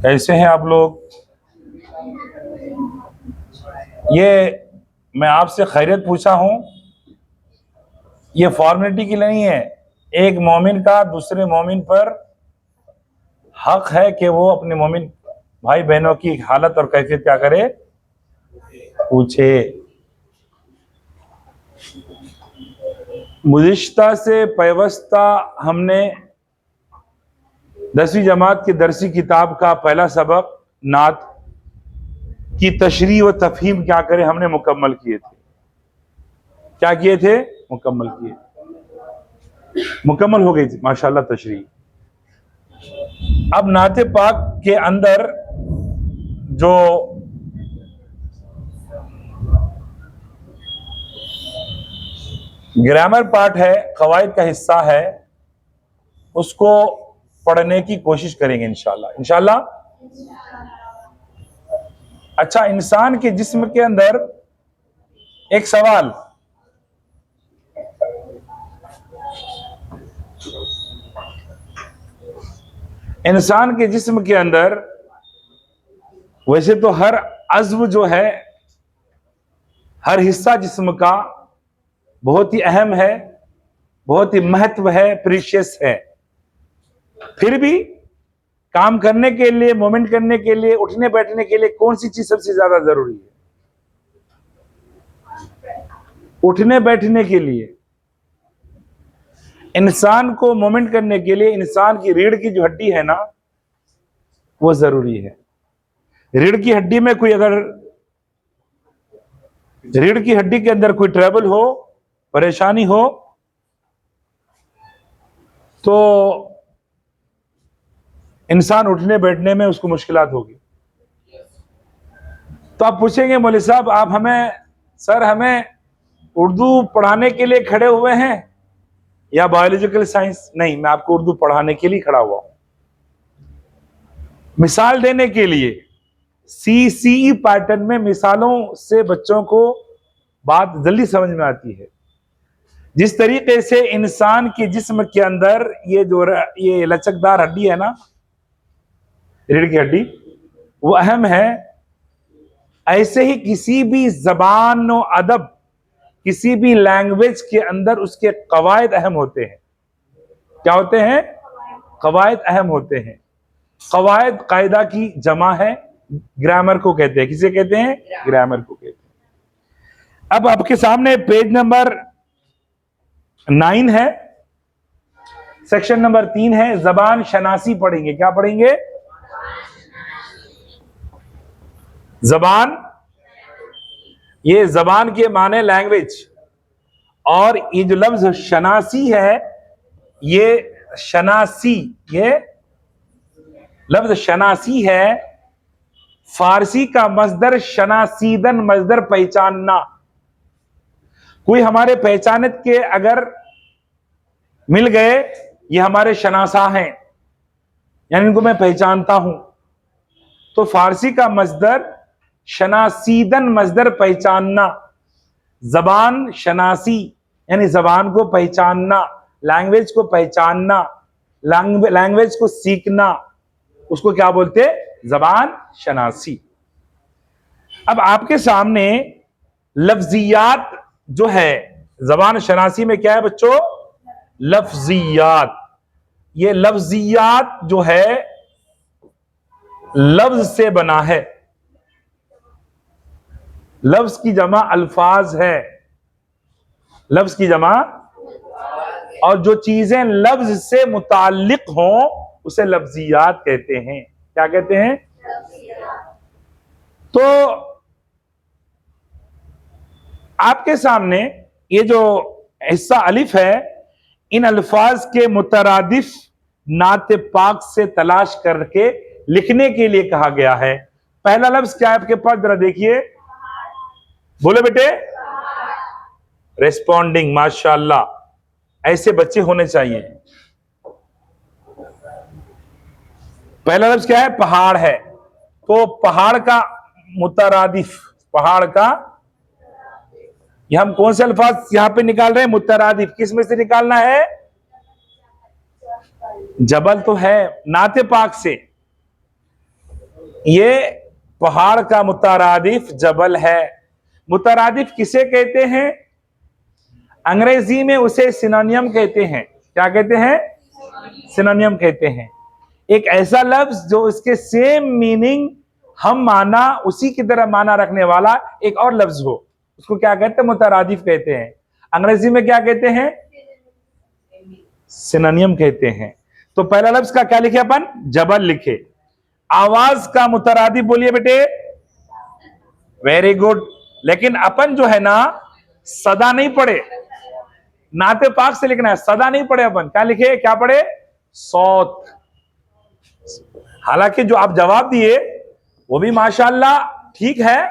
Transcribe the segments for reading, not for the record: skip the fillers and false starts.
कैसे हैं आप लोग? ये मैं आपसे खैरियत पूछा हूं, ये फॉर्मेलिटी की नहीं है। एक मोमिन का दूसरे मोमिन पर हक है कि वो अपने मोमिन भाई बहनों की हालत और कैफियत क्या करे, पूछे। गुज़िश्ता से पैवस्ता हमने 10वीं जमात की दरसी किताब का पहला सबक नात की तशरीह व तफहीम क्या करें हमने मुकम्मल किए थे। क्या किए थे? मुकम्मल किए, मुकम्मल हो गई थी माशाल्लाह तशरीह। अब नाते पाक के अंदर जो ग्रामर पार्ट है, कवायद का हिस्सा है, उसको पढ़ने की कोशिश करेंगे इंशाल्लाह। अच्छा, इंसान के जिस्म के अंदर एक सवाल, इंसान के जिस्म के अंदर वैसे तो हर अज़्व जो है, हर हिस्सा जिस्म का बहुत ही अहम है, बहुत ही महत्व है, प्रीशियस है। फिर भी काम करने के लिए, मूवमेंट करने के लिए, उठने बैठने के लिए कौन सी चीज सबसे ज्यादा जरूरी है? उठने बैठने के लिए, इंसान को मूवमेंट करने के लिए इंसान की रीढ़ की जो हड्डी है ना, वो जरूरी है। रीढ़ की हड्डी में कोई अगर रीढ़ की हड्डी के अंदर कोई ट्रबल हो, परेशानी हो, तो इंसान उठने बैठने में उसको मुश्किलात होगी। तो आप पूछेंगे मौलवी साहब, आप हमें, सर हमें उर्दू पढ़ाने के लिए खड़े हुए हैं या बायोलॉजिकल साइंस? नहीं, मैं आपको उर्दू पढ़ाने के लिए खड़ा हुआ हूं। मिसाल देने के लिए, CCE पैटर्न में मिसालों से बच्चों को बात जल्दी समझ में आती है। जिस तरीके से इंसान के जिस्म के अंदर ये लचकदार हड्डी है ना, रीढ़ की हड्डी, वो अहम है। ऐसे ही किसी भी जबान व अदब, किसी भी लैंग्वेज के अंदर उसके कवायद अहम होते हैं। क्या होते हैं? कवायद अहम होते हैं। कवायद कायदा की जमा है, ग्रामर को कहते हैं। किसे कहते हैं? ग्रामर को कहते हैं। अब आपके सामने पेज नंबर 9 है, सेक्शन नंबर 3 है, जबान शनासी पढ़ेंगे। क्या पढ़ेंगे? जबान। ये जबान के माने लैंग्वेज, और ये जो लफ्ज शनासी है, ये शनासी, ये लफ्ज शनासी है, फारसी का मजदर शनासीदन, मजदर पहचानना। कोई हमारे पहचानत के अगर मिल गए, ये हमारे शनासा हैं, यानी इनको मैं पहचानता हूं। तो फारसी का मजदर शनासीदन, मजदर पहचानना। जबान शनासी यानी जबान को पहचानना, लैंग्वेज को पहचानना, लैंग्वेज को सीखना, उसको क्या बोलते? जबान शनासी। अब आपके सामने लफ्जियात जो है, जबान शनासी में क्या है बच्चों? लफ्जियात। ये लफ्जियात जो है लफ्ज से बना है। लफ्ज की जमा अल्फाज है, लफ्ज की जमा, और जो चीजें लफ्ज से मुताल्लिक हों उसे लफ्जियात कहते हैं। क्या कहते हैं? तो आपके सामने ये जो हिस्सा अलिफ है, इन अल्फाज के मुतरादिफ नाते पाक से तलाश करके लिखने के लिए कहा गया है। पहला लफ्ज क्या है आपके पास? जरा देखिए, बोले बेटे। रेस्पॉन्डिंग, माशाल्लाह, ऐसे बच्चे होने चाहिए। पहला लफ्ज क्या है? पहाड़ है। तो पहाड़ का मुतरादिफ, पहाड़ का, ये हम कौन से अल्फाज यहां पे निकाल रहे हैं? मुतरादिफ। किस में से निकालना है? जबल तो है नाते पाक से, ये पहाड़ का मुतरादिफ जबल है। मुतरादिफ किसे कहते हैं? अंग्रेजी में उसे सिनोनियम कहते हैं। क्या कहते हैं? सिनोनियम कहते हैं। एक ऐसा लफ्ज जो इसके सेम मीनिंग हम माना उसी की तरह माना रखने वाला एक और लफ्ज हो, उसको क्या कहते हैं? मुतरादिफ कहते हैं। अंग्रेजी में क्या कहते हैं? सिनोनियम कहते हैं। तो पहला लफ्ज का क्या लिखे अपन? जबल लिखे। आवाज का मुतरादिफ बोलिए बेटे। Very good. लेकिन अपन जो है ना, सदा नहीं पढ़े, नाते पाक से लिखना है, सदा नहीं पढ़े अपन। क्या लिखे? क्या पढ़े? सौत। हालांकि जो आप जवाब दिए वो भी माशाअल्लाह ठीक है,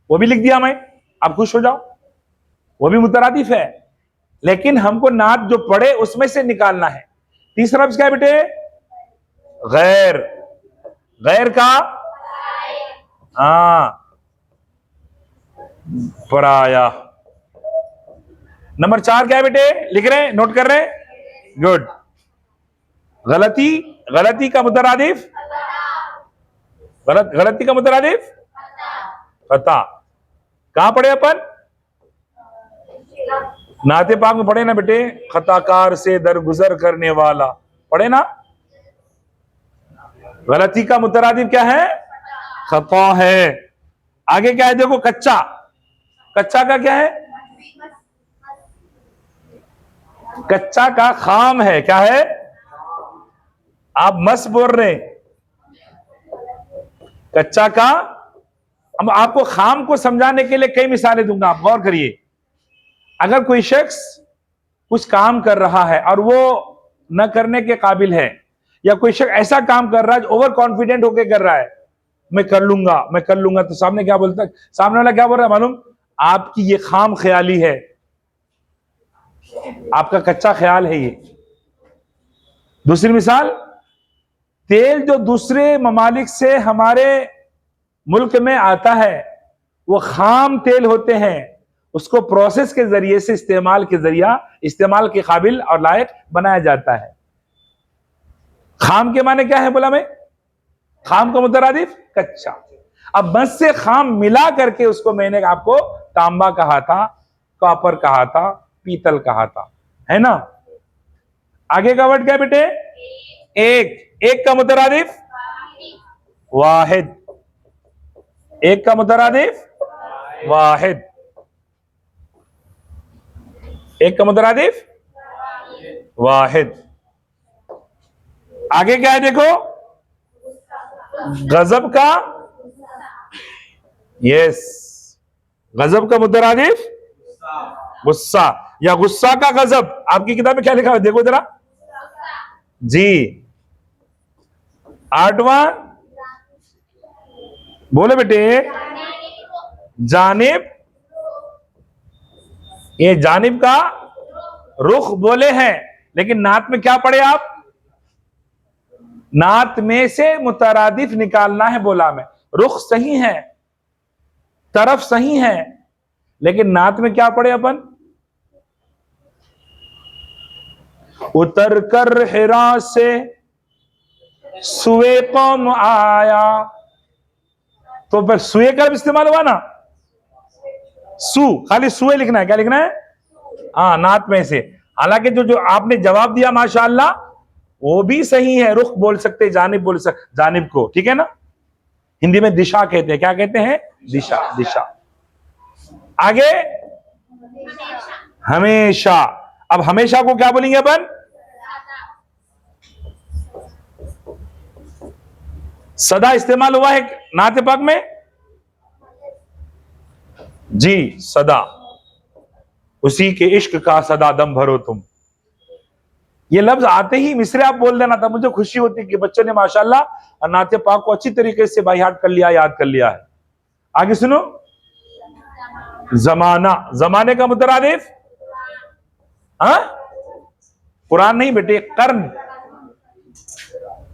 वो भी लिख दिया मैं, आप खुश हो जाओ, वो भी मुतरादिफ है। लेकिन हमको नात जो पढ़े उसमें से निकालना है। तीसरा लफ्ज क्या है बेटे? गैर। गैर का पराया। नंबर 4 क्या है बेटे? लिख रहे हैं, नोट कर रहे हैं? गुड। गलती। गलती का मुतरादिफ? गलती का मुतरादिफ? खता। कहां पढ़े अपन? नाते पाक में पढ़े ना बेटे, खताकार से दरगुजर करने वाला, पढ़े ना? गलती का मुतरादिफ क्या है? खता है। आगे क्या है देखो? कच्चा। कच्चा का क्या है? कच्चा का खाम है। क्या है? आप मस्त बोल रहे हैं। कच्चा का, अब आपको खाम को समझाने के लिए कई मिसालें दूंगा, आप गौर करिए। अगर कोई शख्स कुछ काम कर रहा है और वो न करने के काबिल है, या कोई शख्स ऐसा काम कर रहा है जो ओवर कॉन्फिडेंट होकर कर रहा है, मैं कर लूंगा, मैं कर लूंगा, तो सामने क्या बोलता है? सामने वाला क्या बोल रहा है मालूम? आपकी ये खाम ख्याली है, आपका कच्चा ख्याल है ये। दूसरी मिसाल, तेल जो दूसरे ममालिक से हमारे मुल्क में आता है वो खाम तेल होते हैं, उसको प्रोसेस के जरिए से इस्तेमाल के जरिया इस्तेमाल के काबिल और लायक बनाया जाता है। खाम के माने क्या है बोला मैं? खाम का मुतरादिफ कच्चा। अब बस से खाम मिला करके उसको मैंने आपको तांबा कहा था, कॉपर कहा था, पीतल कहा था, है ना? आगे का वर्ड क्या है बेटे? एक। एक का मुतरादिफ वाहिद। एक का मुतरादिफ वाहिद। एक का मुतरादिफ वाहिद। आगे क्या है देखो? गजब का, यस, गजब का मुतरादिफ गुस्सा, या गुस्सा का गजब। आपकी किताब में क्या लिखा है देखो जरा जी। 8वां बोले बेटे? जानिब। ये जानिब का रुख बोले हैं, लेकिन नात में क्या पढ़े आप? नात में से मुतरादिफ निकालना है बोला मैं। रुख सही है, तरफ सही है, लेकिन नात में क्या पढ़े अपन? उतर कर हिरा से सुए कौम आया, तो फिर सुए का इस्तेमाल हुआ ना? सु, खाली सुए लिखना है। क्या लिखना है? हाँ, नात में से। हालांकि जो जो आपने जवाब दिया माशाअल्लाह वो भी सही है। रुख बोल सकते, जानिब बोल सकते, जानिब को, ठीक है ना? हिंदी में दिशा कहते हैं। क्या कहते हैं? दिशा। दिशा। आगे हमेशा। अब हमेशा को क्या बोलेंगे अपन? सदा इस्तेमाल हुआ है नाते पाक में जी। सदा, उसी के इश्क का सदा दम भरो तुम। ये लफ्ज आते ही मिसरे आप बोल देना था, मुझे खुशी होती कि बच्चों ने माशाल्लाह नाते पाक को अच्छी तरीके से बायहाट कर लिया, याद कर लिया है। आगे सुनो, जमाना। जमाने का मुतरादिफ? हाँ, कुरान नहीं बेटे, कर्न।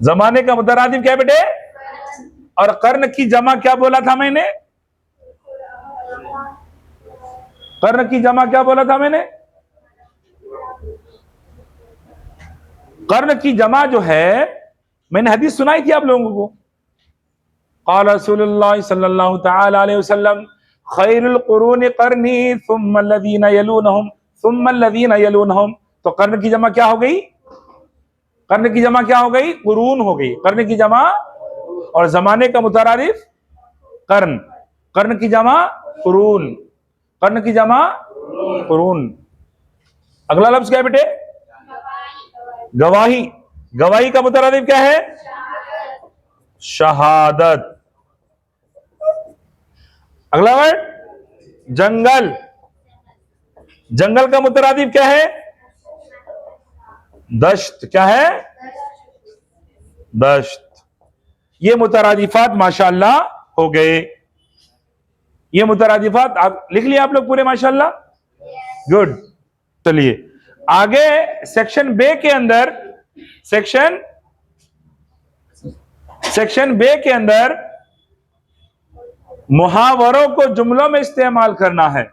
जमाने का मुतरादिफ क्या बेटे? और कर्न की जमा क्या बोला था मैंने? कर्न की जमा क्या बोला था मैंने? कर्न की जमा जो है, मैंने हदीस सुनाई थी आप लोगों को, क़ाल रसूलुल्लाह सल्लल्लाहु तआला अलैहि वसल्लम खैरुल कुरूनि क़र्नी सुम्मा लज़ीना यलूनहुम सुम्मा लज़ीना यलूनहुम। तो कर्न की जमा क्या हो गई? कर्न की जमा क्या हो गई? कुरून हो गई। कर्न की जमा और जमाने का मुतरादिफ कर्न। कर्न की जमा कुरून, कर्न की जमा कुरून। अगला लफ्ज क्या है बेटे? गवाही। गवाही का मुतरादिफ क्या है? शहादत। अगला वर्ड जंगल। जंगल का मुतरादिफ क्या है? दश्त। क्या है? दश्त। ये मुतरादिफात माशाअल्लाह हो गए। ये मुतरादिफात आप लिख लिया आप लोग पूरे माशाअल्लाह? गुड। चलिए आगे सेक्शन बे के अंदर, सेक्शन बे के अंदर मुहावरों को जुमलों में इस्तेमाल करना है।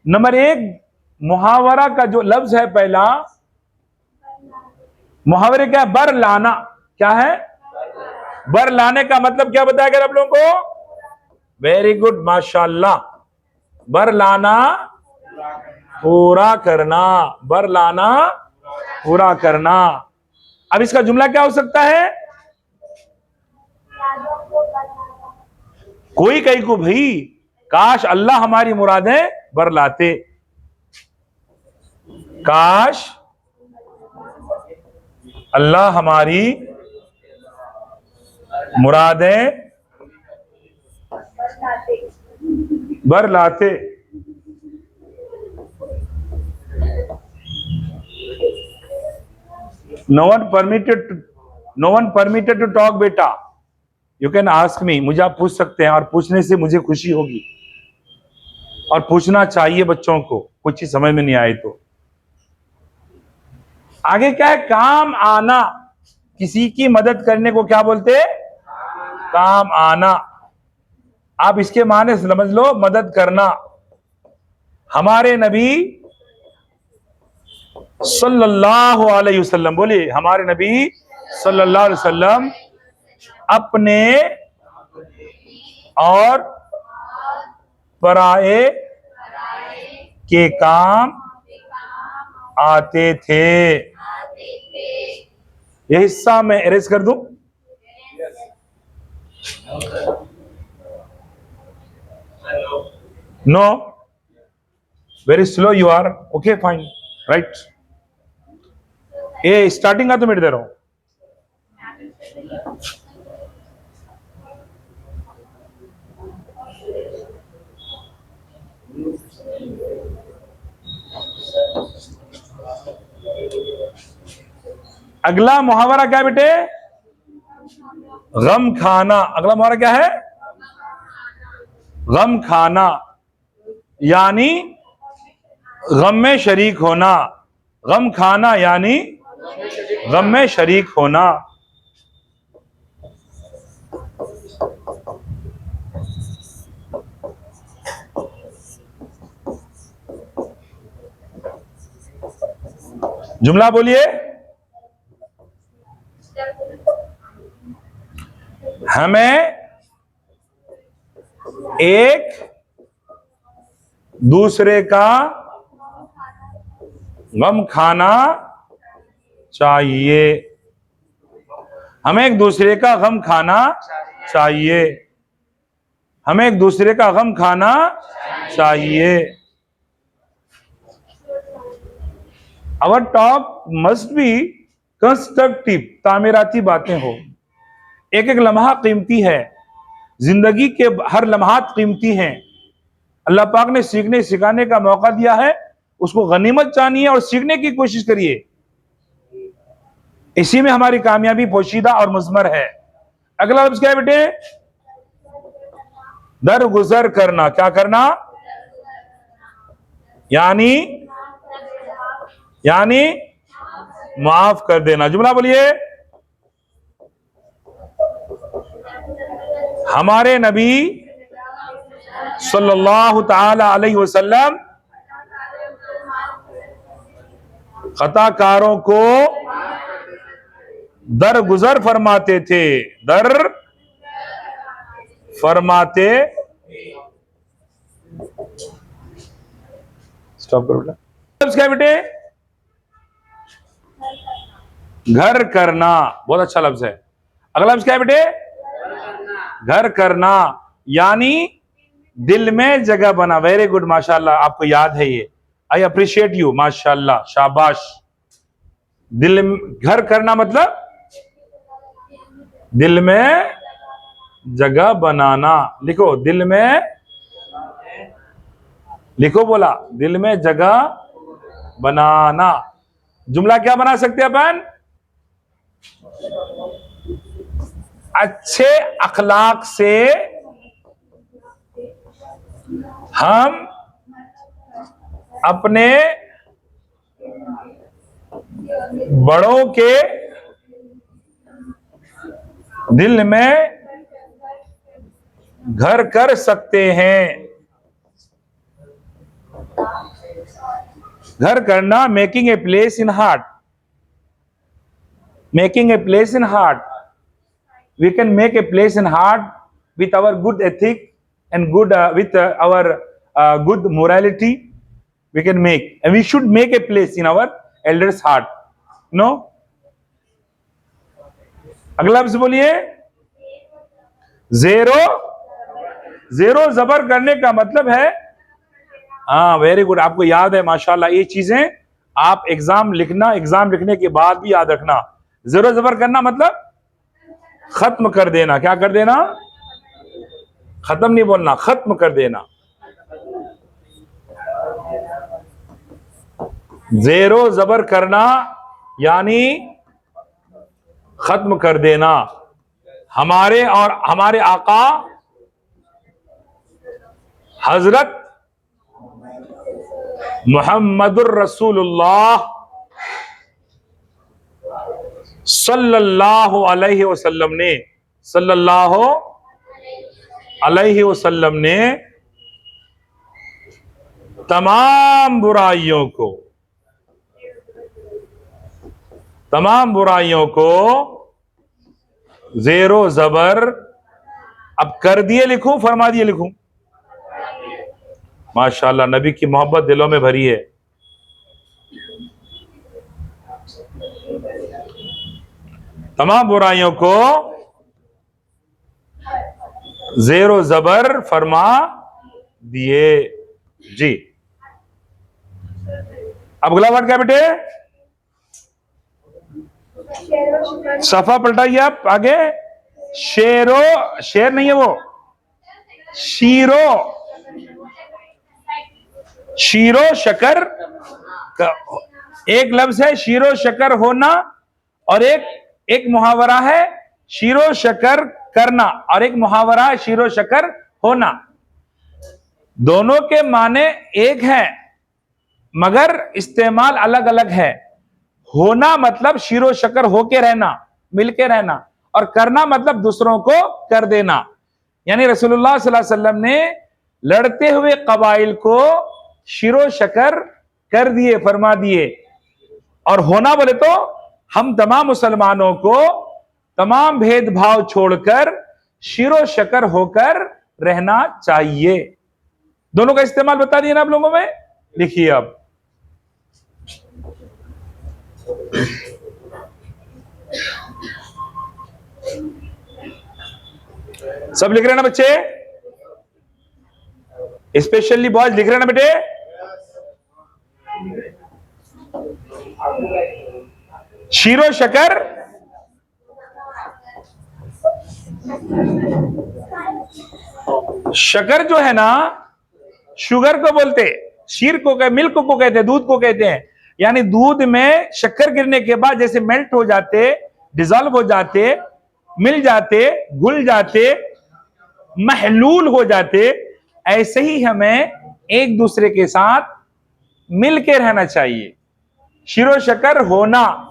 नंबर एक, मुहावरा का जो लफ्ज है पहला, मुहावरे क्या है? बर लाना। क्या है? बर लाने का मतलब क्या बताया गया आप लोगों को? वेरी गुड माशाअल्लाह। बर लाना पूरा करना, बर लाना पूरा करना। अब इसका जुमला क्या हो सकता है? कोई कहीं को भाई काश अल्लाह हमारी मुरादें बर लाते, काश अल्लाह हमारी मुरादें बर लाते। No one permitted to talk बेटा। यू कैन आस्क मी, मुझे आप पूछ सकते हैं और पूछने से मुझे खुशी होगी और पूछना चाहिए बच्चों को, कुछ ही समझ में नहीं आए तो। आगे क्या है? काम आना। किसी की मदद करने को क्या बोलते? काम आना। आप इसके माने समझ लो मदद करना। हमारे नबी सल्लल्लाहु अलैहि वसल्लम, बोलिए हमारे नबी सल्लल्लाहु अलैहि वसल्लम अपने और पराए के काम आते थे। ये हिस्सा मैं एरेज कर दूं? No, very slow you are. Okay fine, right. ये स्टार्टिंग का तो मिट दे रहा हूं। अगला मुहावरा क्या बेटे? गम खाना। अगला मुहावरा क्या है? गम खाना, यानी गम में शरीक होना। गम खाना यानी गम में शरीक होना। जुमला बोलिए। हमें एक दूसरे का गम खाना चाहिए। हमें एक दूसरे का गम खाना चाहिए। हमें एक दूसरे का गम खाना चाहिए। Our talk must be constructive, तामीराती बातें हो। एक एक लम्हा कीमती है, जिंदगी के हर लम्हात कीमती हैं। अल्लाह पाक ने सीखने सिखाने का मौका दिया है, उसको गनीमत जानिए और सीखने की कोशिश करिए। इसी में हमारी कामयाबी पोशीदा और मुज़मर है। अगला लफ्ज़ क्या है बेटे? दरगुजर करना। क्या करना? यानी माफ कर देना। जुमला बोलिए। हमारे नबी सल्लल्लाहु ताला अलैहि वसल्लम खताकारों को दरगुजर फरमाते थे। फरमाते। स्टॉप करो बेटा। लफ्ज क्या है बेटे? घर करना। बहुत अच्छा लफ्ज है। अगला लफ्ज क्या है बेटे? घर करना, यानी दिल में जगह बना। वेरी गुड, माशाल्लाह, आपको याद है ये। आई अप्रिशिएट यू, माशाल्लाह, शाबाश। दिल घर करना मतलब दिल में जगह बनाना। लिखो, दिल में, लिखो, बोला, दिल में जगह बनाना। जुमला क्या बना सकते हैं अपन? अच्छे अखलाक से हम अपने बड़ों के दिल में घर कर सकते हैं। घर करना, making a place in heart, making a place in heart. We can make a place in heart with our good ethic and good with our good morality. We can make, and we should make a place in our elders' heart. No? अगला लफ्ज बोलिए। जेरो। जेरो जबर करने का मतलब है, हाँ very good, आपको याद है माशाल्लाह। ये चीजें आप एग्जाम लिखना, एग्जाम लिखने के बाद भी याद रखना। जेरो जबर करना मतलब खत्म कर देना। क्या कर देना? खत्म नहीं बोलना, खत्म कर देना। जेरो जबर करना यानी खत्म कर देना। हमारे और हमारे आका हजरत मुहम्मदुर रसूलुल्लाह सल्लल्लाहु अलैहि वसल्लम ने, सल्लल्लाहु अलैहि वसल्लम ने तमाम बुराइयों को, तमाम बुराइयों को जेरो जबर, अब कर दिए लिखूं, फरमा दिए लिखूं? माशाल्लाह, नबी की मोहब्बत दिलों में भरी है। तमाम बुराइयों को जेरो जबर फरमा दिए जी। अब अगला वर्ड क्या बेटे? सफा पलटाइए आप आगे। शेरो, शेर नहीं है वो, शीरो। शीरो शकर का एक लफ्ज है, शीरो शकर होना, और एक मुहावरा है शीरो शकर करना, और एक मुहावरा है शीरो शकर होना। दोनों के माने एक है मगर इस्तेमाल अलग अलग है। होना मतलब शीरो शकर होके रहना, मिलके रहना, और करना मतलब दूसरों को कर देना। यानी रसूलुल्लाह सल्लल्लाहु अलैहि वसल्लम ने लड़ते हुए कबाइल को शीरो शकर कर दिए, फरमा दिए। और होना बोले तो हम तमाम मुसलमानों को तमाम भेदभाव छोड़कर शीरो शकर होकर रहना चाहिए। दोनों का इस्तेमाल बता दिए ना आप लोगों में। लिखिए अब, सब लिख रहे हैं ना बच्चे? स्पेशली बॉयज लिख रहे हैं ना बेटे? शीरो शकर, शकर जो है ना, शुगर को बोलते, शीर को मिल्क को कहते हैं, दूध को कहते हैं। यानी दूध में शक्कर गिरने के बाद जैसे मेल्ट हो जाते, डिजॉल्व हो जाते, मिल जाते, घुल जाते, महलूल हो जाते, ऐसे ही हमें एक दूसरे के साथ मिलके रहना चाहिए। शीरो शकर होना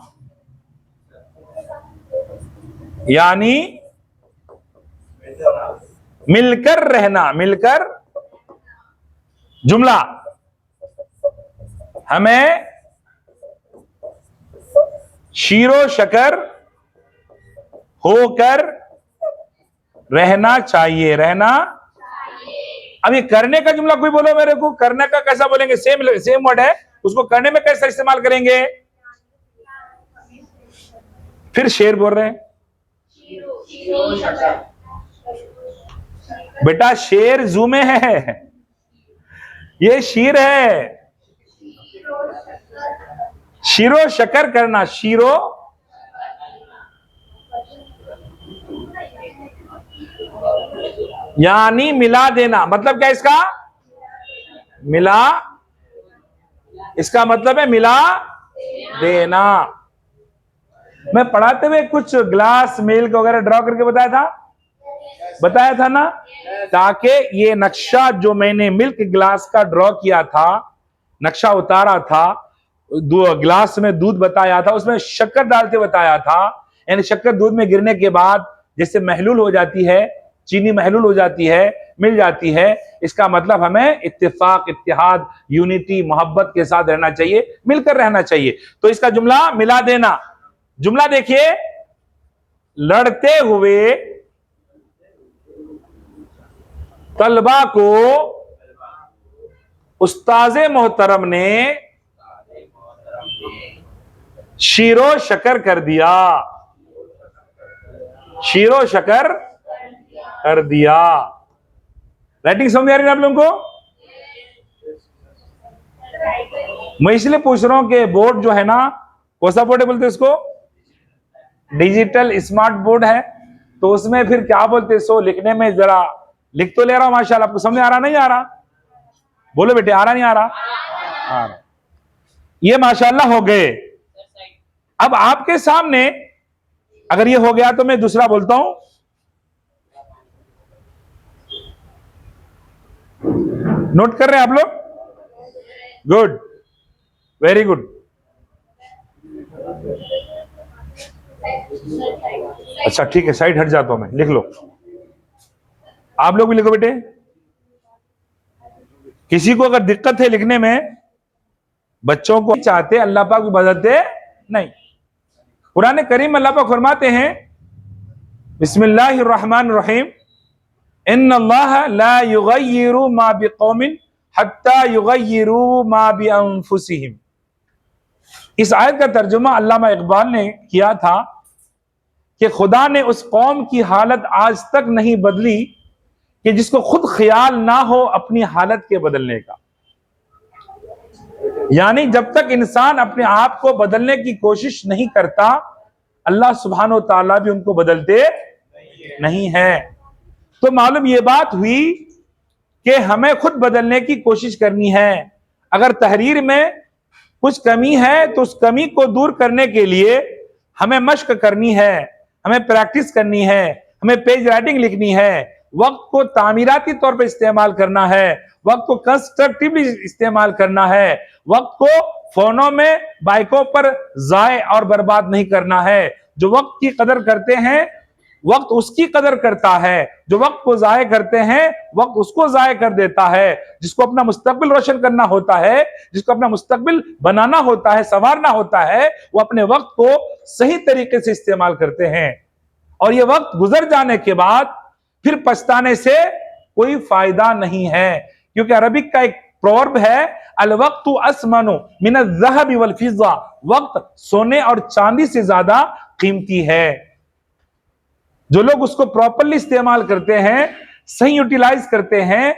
यानी मिलकर रहना, मिलकर। जुमला, हमें शीरो शकर होकर रहना चाहिए, रहना। अब ये करने का जुमला कोई बोलो मेरे को, करने का कैसा बोलेंगे? सेम वर्ड है, उसको करने में कैसा इस्तेमाल करेंगे? फिर शेर बोल रहे हैं बेटा, शेर जू में है, ये शीर है। शीरो शकर करना, शीरो यानी मिला देना। मतलब क्या इसका? मिला, इसका मतलब है मिला देना। मैं पढ़ाते हुए कुछ ग्लास मिल्क वगैरह ड्रॉ करके बताया था ना, ताकि ये नक्शा जो मैंने मिल्क ग्लास का ड्रॉ किया था, नक्शा उतारा था, ग्लास में दूध बताया था, उसमें शक्कर डालते बताया था, यानी शक्कर दूध में गिरने के बाद जैसे महलूल हो जाती है, चीनी महलूल हो जाती है, मिल जाती है। इसका मतलब हमें इत्तेफाक, इत्तेहाद, यूनिटी, मोहब्बत के साथ रहना चाहिए, मिलकर रहना चाहिए। तो इसका जुमला मिला देना। जुमला देखिए, लड़ते हुए तलबा को उस्ताज़े मोहतरम ने शीरो शकर कर दिया, शीरो शकर कर दिया। राइटिंग समझ आ रही है आप लोगों को? मैं इसलिए पूछ रहा हूं कि बोर्ड जो है ना, कौन सा बोर्ड है बोलते इसको? डिजिटल स्मार्ट बोर्ड है, तो उसमें फिर क्या बोलते सो लिखने में जरा लिख तो ले रहा हूं माशाल्लाह, आपको समझ आ रहा नहीं आ रहा? बोलो बेटे, आ रहा नहीं आ रहा? आ रहा। ये माशाल्लाह हो गए। अब आपके सामने अगर ये हो गया तो मैं दूसरा बोलता हूं। नोट कर रहे हैं आप लोग? Good, very good. अच्छा ठीक है, साइड हट जाता हूं मैं, लिख लो। आप लोग भी लिखो बेटे। किसी को अगर दिक्कत है लिखने में, बच्चों को चाहते अल्लाह पाक को बदलते नहीं। कुरान करीम अल्लाह पाक फरमाते हैं, बिस्मिल्लाहिर्रहमानिर्रहीम, इन्नल्लाह ला युगय्यिरु मा बिकौमिन हत्ता युगय्यिरु मा बिअनफुसिहिम। इस आयत का तर्जुमा अल्लामा इकबाल ने किया था कि खुदा ने उस कौम की हालत आज तक नहीं बदली कि जिसको खुद ख्याल ना हो अपनी हालत के बदलने का। यानी जब तक इंसान अपने आप को बदलने की कोशिश नहीं करता, अल्लाह सुब्हानो व तआला भी उनको बदलते नहीं है। तो मालूम ये बात हुई कि हमें खुद बदलने की कोशिश करनी है। अगर तहरीर में कुछ कमी है तो उस कमी को दूर करने के लिए हमें मश्क करनी है, हमें प्रैक्टिस करनी है, हमें पेज राइटिंग लिखनी है, वक्त को तामीराती तौर पर इस्तेमाल करना है, वक्त को कंस्ट्रक्टिवली इस्तेमाल करना है, वक्त को फोनों में, बाइकों पर जाए और बर्बाद नहीं करना है। जो वक्त की कदर करते हैं, वक्त उसकी कदर करता है। जो वक्त को जाय करते हैं, वक्त उसको जाय कर देता है। जिसको अपना मुस्तकबिल रोशन करना होता है, जिसको अपना मुस्तकबिल बनाना होता है, संवारना होता है, वो अपने वक्त को सही तरीके से इस्तेमाल करते हैं। और ये वक्त गुजर जाने के बाद फिर पछताने से कोई फायदा नहीं है, क्योंकि अरबिक का एक प्रोवर्ब है, अल वक्तु अस्मनु मिन ज़हबि वल फिज़्ज़ा। वक्त सोने और चांदी से ज्यादा कीमती है। जो लोग उसको प्रॉपरली इस्तेमाल करते हैं, सही यूटिलाइज करते हैं,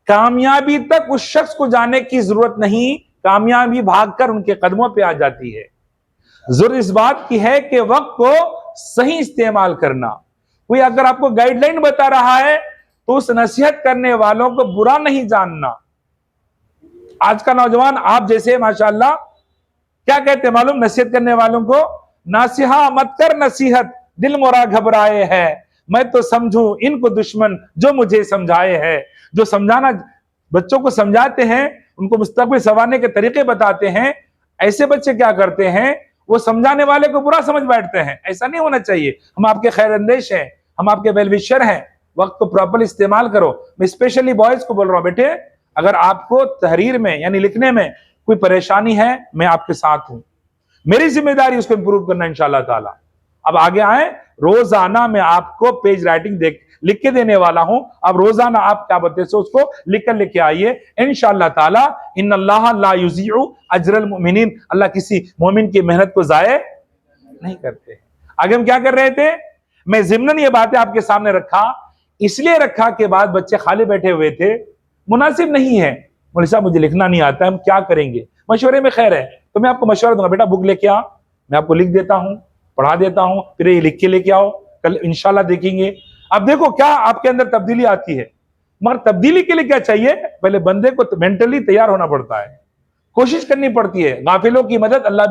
कामयाबी तक उस शख्स को जाने की जरूरत नहीं, कामयाबी भागकर उनके कदमों पे आ जाती है। जरूरत इस बात की है कि वक्त को सही इस्तेमाल करना। कोई अगर आपको गाइडलाइन बता रहा है तो उस नसीहत करने वालों को बुरा नहीं जानना। आज का नौजवान आप जैसे माशाल्लाह क्या कहते मालूम नसीहत करने वालों को? नासिहा मत कर नसीहत, दिल मोरा घबराए है, मैं तो समझूं इनको दुश्मन जो मुझे समझाए है। जो समझाना, बच्चों को समझाते हैं, उनको मुस्तकबिल संवारने के तरीके बताते हैं, ऐसे बच्चे क्या करते हैं, वो समझाने वाले को बुरा समझ बैठते हैं। ऐसा नहीं होना चाहिए। हम आपके खैर अंदेश हैं, हम आपके वेलविशर हैं। वक्त को प्रॉपर इस्तेमाल करो। मैं स्पेशली बॉयज को बोल रहा हूं, बेटे अगर आपको तहरीर में यानी लिखने में कोई परेशानी है, मैं आपके साथ हूं, मेरी जिम्मेदारी उसको इंप्रूव करना इंशाअल्लाह ताला। अब आगे आए, रोजाना मैं आपको पेज राइटिंग लिख के देने वाला हूं। अब रोजाना आप क्या बोलते हैं उसको लिख कर लेके आइए इंशाअल्लाह ताला। इन्नल्लाह ला युज़ीउ अजरल मुमिनीन, अल्लाह किसी मोमिन की मेहनत को जाये नहीं करते। आगे हम क्या कर रहे थे, मैं ज़िम्नन ये बातें आपके सामने रखा, इसलिए रखा के बाद बच्चे खाली बैठे हुए थे, मुनासिब नहीं है। मौलवी साहब मुझे लिखना नहीं आता, हम क्या करेंगे? मशवरे में खैर है तो मैं आपको मशवरा दूंगा, बेटा बुक लेके आ, मैं आपको लिख देता हूं, पढ़ा देता हूं, फिर ये लिख के लेके आओ, कल इंशाल्लाह देखेंगे। अब देखो क्या आपके अंदर तब्दीली आती है, मगर तब्दीली के लिए क्या चाहिए, पहले बंदे को मेंटली तैयार होना पड़ता है, कोशिश करनी पड़ती है। गाफिलों की मदद अल्लाह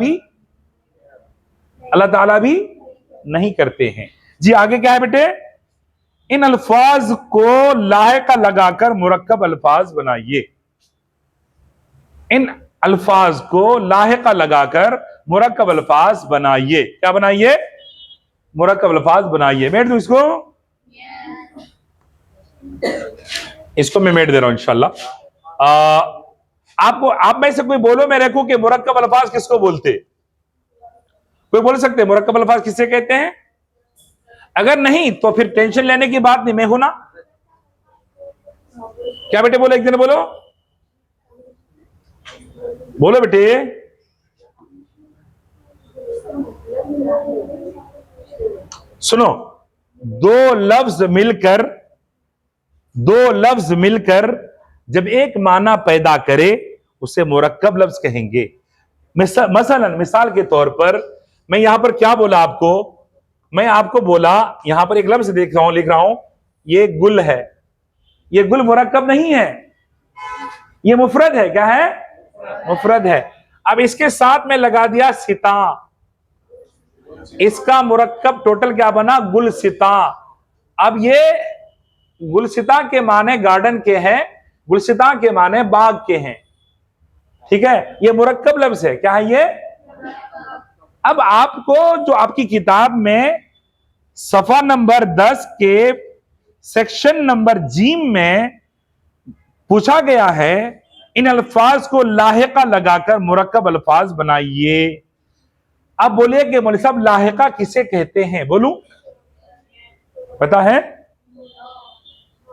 ताला भी नहीं करते हैं। जी आगे क्या है बेटे, इन अल्फाज को लाहिका लगाकर मुरक्कब अल्फाज बनाइए। इन अल्फाज को लाहिका लगाकर मुरक्कब अल्फाज बनाइए। क्या बनाइए? मुरक्कब अल्फाज बनाइए। मेट दूं इसको, इसको मैं मेट दे रहा हूं इंशाल्लाह। आपको, आप में से कोई बोलो, मैं रखूं कि मुरक्कब अल्फाज किसको बोलते? कोई बोल सकते हैं मुरक्कब अल्फाज किसे कहते हैं? अगर नहीं तो फिर टेंशन लेने की बात नहीं, मैं हूं ना। क्या बेटे बोलो, एक दिन बोलो, बोलो बेटे। सुनो, दो लफ्ज मिलकर जब एक माना पैदा करे उसे मुरक्कब लफ्ज कहेंगे। मसलन मिसाल के तौर पर मैं यहां पर क्या बोला आपको, मैं आपको बोला यहां पर एक लफ्ज लिख रहा हूं, ये गुल है। ये गुल मुरक्कब नहीं है, ये मुफरद है। क्या है? मुफरद है। अब इसके साथ में लगा दिया सिता, इसका मुरक्कब टोटल क्या बना? गुलसिता। अब ये गुलसिता के माने गार्डन के हैं, गुलसिता के माने बाग के हैं, ठीक है? ये मुरक्कब लफ्ज है। क्या है ये? अब आपको जो आपकी किताब में सफा नंबर 10 के सेक्शन नंबर जीम में पूछा गया है, इन अल्फाज को लाहिका लगाकर मुरक्कब अल्फाज बनाइए। अब बोलिए कि मौलवी साहब लाहिका किसे कहते हैं? बोलूं, पता है?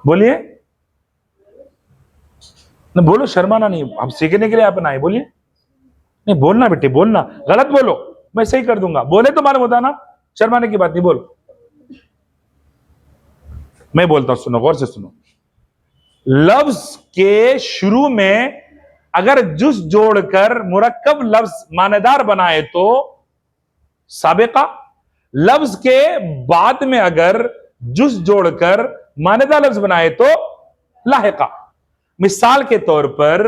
बोलिए ना, बोलो, शर्माना नहीं, हम सीखने के लिए आप आए, बोलिए। नहीं बोलना बेटे, बोलना, गलत बोलो मैं सही कर दूंगा, बोले तो मालूम होता ना, शर्माने की बात नहीं। बोलो, मैं बोलता हूं, सुनो, गौर से सुनो। लफ्ज के शुरू में अगर जुज जोड़कर मुरक्कब लफ्ज मानेदार बनाए तो साबिका, लफ्ज के बाद में अगर जुज जोड़कर मानेदार लफ्ज बनाए तो लाहिका। मिसाल के तौर पर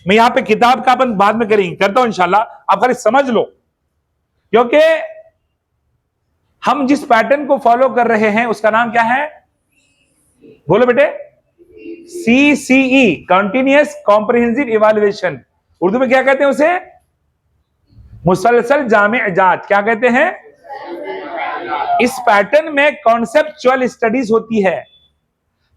मैं यहां पे किताब का अपन बाद में करेंगे, करता हूं इंशाल्लाह, आप खाली समझ लो, क्योंकि हम जिस पैटर्न को फॉलो कर रहे हैं उसका नाम क्या है? बोलो बेटे, CCE, continuous comprehensive evaluation. Urdu में क्या कहते हैं उसे? मुसलसल जामे जांच। क्या कहते हैं? इस पैटर्न में कॉन्सेप्चुअल स्टडीज होती है।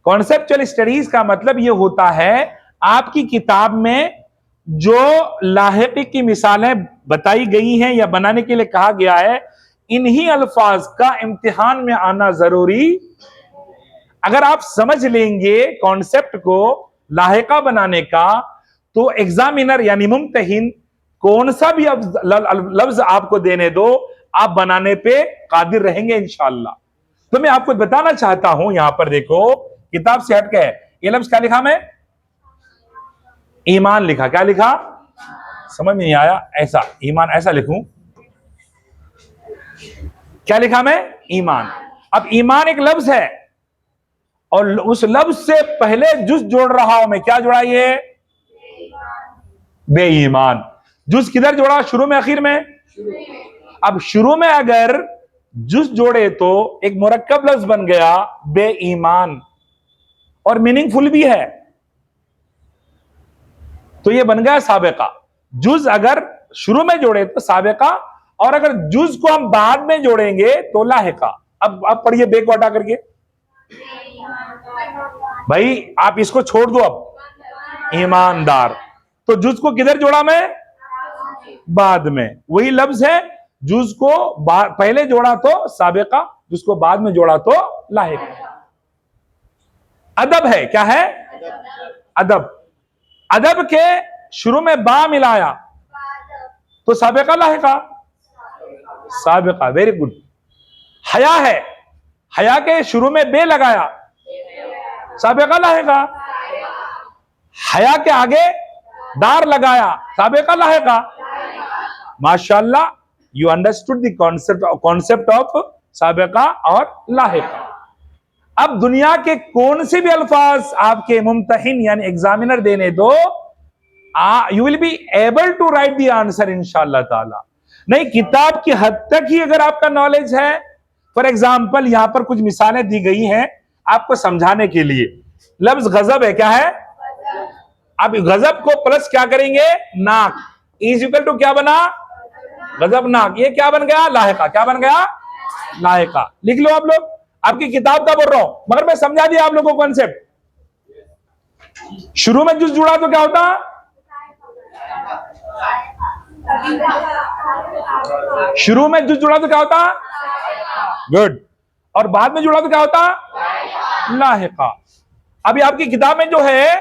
कॉन्सेप्चुअल स्टडीज का मतलब यह होता है आपकी किताब में जो लाहिकी की मिसालें बताई गई हैं या बनाने के लिए कहा गया है, इन्हीं अल्फाज का इम्तिहान में आना जरूरी। अगर आप समझ लेंगे कॉन्सेप्ट को लाहिका बनाने का, तो एग्जामिनर यानी मुम्तहिन कौन सा भी लफ्ज आपको देने दो, आप बनाने पे कादिर रहेंगे इंशाअल्लाह। तो मैं आपको बताना चाहता हूं, यहां पर देखो, किताब से हट के ये लफ्ज क्या लिखा मैं? ईमान लिखा। क्या लिखा? समझ में नहीं आया? ऐसा ईमान ऐसा लिखूं? क्या लिखा मैं? ईमान। अब ईमान एक लफ्ज है और उस लफ्ज से पहले जुज जोड़ रहा हूं मैं। क्या जोड़ा? ये बेईमान। जुज किधर जोड़ा? शुरू में, आखिर में? अब शुरू में अगर जुज जोड़े तो एक मुरक्कब लफ्ज बन गया बेईमान, और मीनिंगफुल भी है, तो ये बन गया साबिका। जुज अगर शुरू में जोड़े तो साबिका, और अगर जुज को हम बाद में जोड़ेंगे तो लाहिका। अब पढ़िए बे को हटा करके, भाई आप इसको छोड़ दो। अब ईमानदार, तो जुज को किधर जोड़ा मैं? बाद में। वही लफ्ज है, जुज को पहले जोड़ा तो साबिका, जिसको बाद में जोड़ा तो लाहिक। अदब है, क्या है? अदब। अदब के शुरू में बा मिलाया तो साबिका लाहिका, साबिका, वेरी गुड। हया है, हया के शुरू में बे लगाया, साबिका लाहिका। हया के आगे दार लगाया, साबिका लाहिका। माशाअल्लाह, you understood the concept of साबिका और लाहिका। अब दुनिया के कौन से भी अल्फाज आपके मुम्तहिन यानी एग्जामिनर देने दो, you will be able to write the answer इंशाअल्लाह ताला। नहीं, किताब की हद तक ही अगर आपका नॉलेज है। फॉर एग्जाम्पल यहां पर कुछ मिसालें दी गई हैं आपको समझाने के लिए। लफ्ज गजब है, क्या है? अब गजब को प्लस क्या करेंगे? नाक, इज इक्वल टू क्या बना? गजब नाक। ये क्या बन गया? लाहिका। क्या बन गया? लाहिका। लिख लो आप लोग, आपकी किताब का बोल रहा हूं, मगर मैं समझा दिया आप लोगों को कॉन्सेप्ट। शुरू में जुज जुड़ा तो क्या होता? शुरू में जुज जुड़ा तो क्या होता? गुड। और बाद में जुड़ा तो क्या होता? लाहिका। अभी आपकी किताब में जो है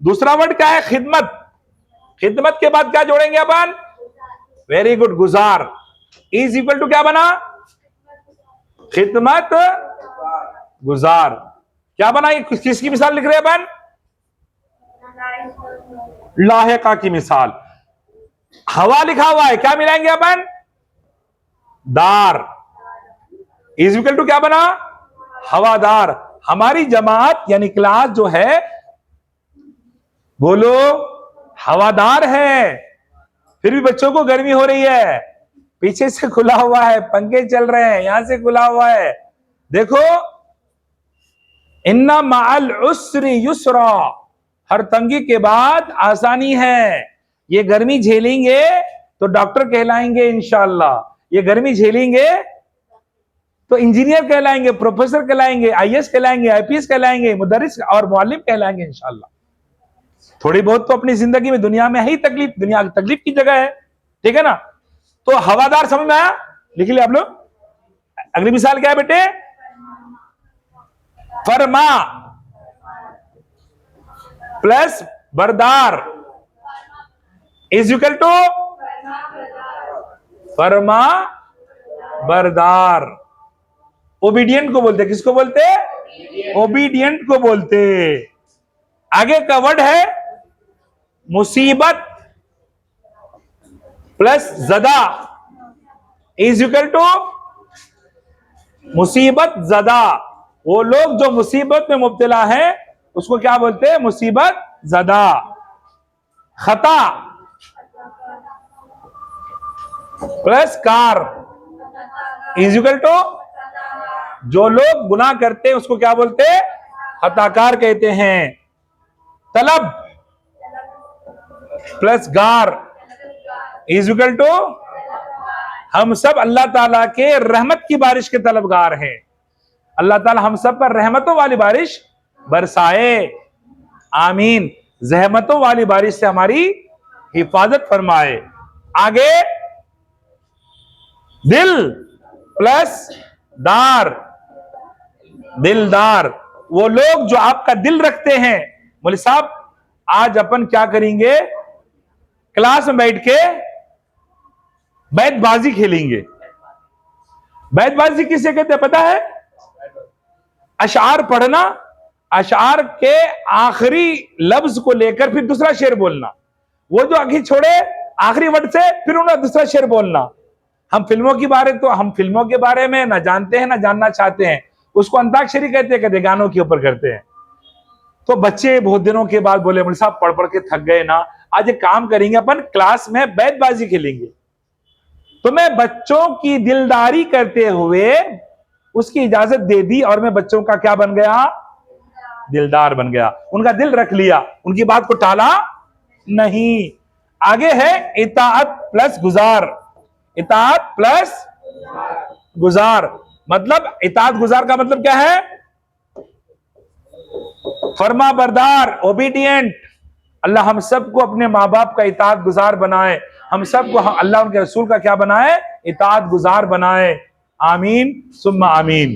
दूसरा वर्ड क्या है? खिदमत। खिदमत के बाद क्या जोड़ेंगे अपन? वेरी गुड, गुजार। इज इक्वल टू क्या बना? खिदमत गुजार। क्या बना? ये किसकी मिसाल लिख रहे हैं अपन? लाहिका की मिसाल। हवा लिखा हुआ है, क्या मिलाएंगे अपन? दार। इज इक्वल टू क्या बना? हवादार। हमारी जमात यानी क्लास जो है, बोलो, हवादार है। फिर भी बच्चों को गर्मी हो रही है, पीछे से खुला हुआ है, पंखे चल रहे हैं, यहां से खुला हुआ है। देखो, इन्ना माअल उस्री युस्रा, हर तंगी के बाद आसानी है। ये गर्मी झेलेंगे तो डॉक्टर कहलाएंगे इंशाअल्लाह। ये गर्मी झेलेंगे तो इंजीनियर कहलाएंगे, प्रोफेसर कहलाएंगे, आईएएस कहलाएंगे, आईपीएस कहलाएंगे, मुदर्रिस और मुअल्लिम कहलाएंगे इंशाअल्लाह। थोड़ी बहुत तो अपनी जिंदगी में दुनिया में है ही तकलीफ, दुनिया की तकलीफ की जगह है, ठीक है ना? तो हवादार समझ में आया? लिख लिया आप लोग। अगली मिसाल क्या है बेटे? फरमा प्लस बरदार इज इक्वल टू फरमा बरदार। ओबीडियंट को बोलते, किसको बोलते? ओबीडियंट को बोलते। आगे का वर्ड है मुसीबत प्लस जदा इज इक्वल टू मुसीबत जदा। वो लोग जो मुसीबत में मुब्तला है उसको क्या बोलते हैं? मुसीबत जदा। खता प्लस कार इज इक्वल टू, जो लोग गुनाह करते हैं उसको क्या बोलते हैं? खताकार कहते हैं। तलब प्लस गार इज इक्वल टू, हम सब अल्लाह ताला के रहमत की बारिश के तलबगार हैं। अल्लाह ताला हम सब पर रहमतों वाली बारिश बरसाए, आमीन। जहमतों वाली बारिश से हमारी हिफाजत फरमाए। आगे दिल प्लस दार, दिलदार। वो लोग जो आपका दिल रखते हैं। मौलवी साहब, आज अपन क्या करेंगे? क्लास में बैठ के बैतबाजी खेलेंगे। बैतबाजी किसे कहते हैं पता है? अशार पढ़ना, अशार के आखिरी लफ्ज को लेकर फिर दूसरा शेर बोलना। वो जो आखिर छोड़े आखिरी वर्ड से फिर उन्हें दूसरा शेर बोलना। हम फिल्मों के बारे में ना जानते हैं ना जानना चाहते हैं, उसको अंताक्षरी कहते गानों के ऊपर करते हैं। तो बच्चे बहुत दिनों के बाद बोले, मौलवी साहब पढ़ पढ़ के थक गए ना, आज एक काम करेंगे, अपन क्लास में बैतबाजी खेलेंगे। तो मैं बच्चों की दिलदारी करते हुए उसकी इजाजत दे दी और मैं बच्चों का क्या बन गया? दिलदार बन गया। उनका दिल रख लिया, उनकी बात को टाला नहीं। आगे है इताअत प्लस गुजार। इताअत प्लस गुजार मतलब, इताअत गुजार का मतलब क्या है? फरमा बरदार, ओबीडियंट। अल्लाह हम सबको अपने माँ बाप का इताअत गुजार बनाए। हम सबको अल्लाह उनके रसूल का क्या बनाए? इताअत गुजार बनाए। आमीन सुम्मा आमीन।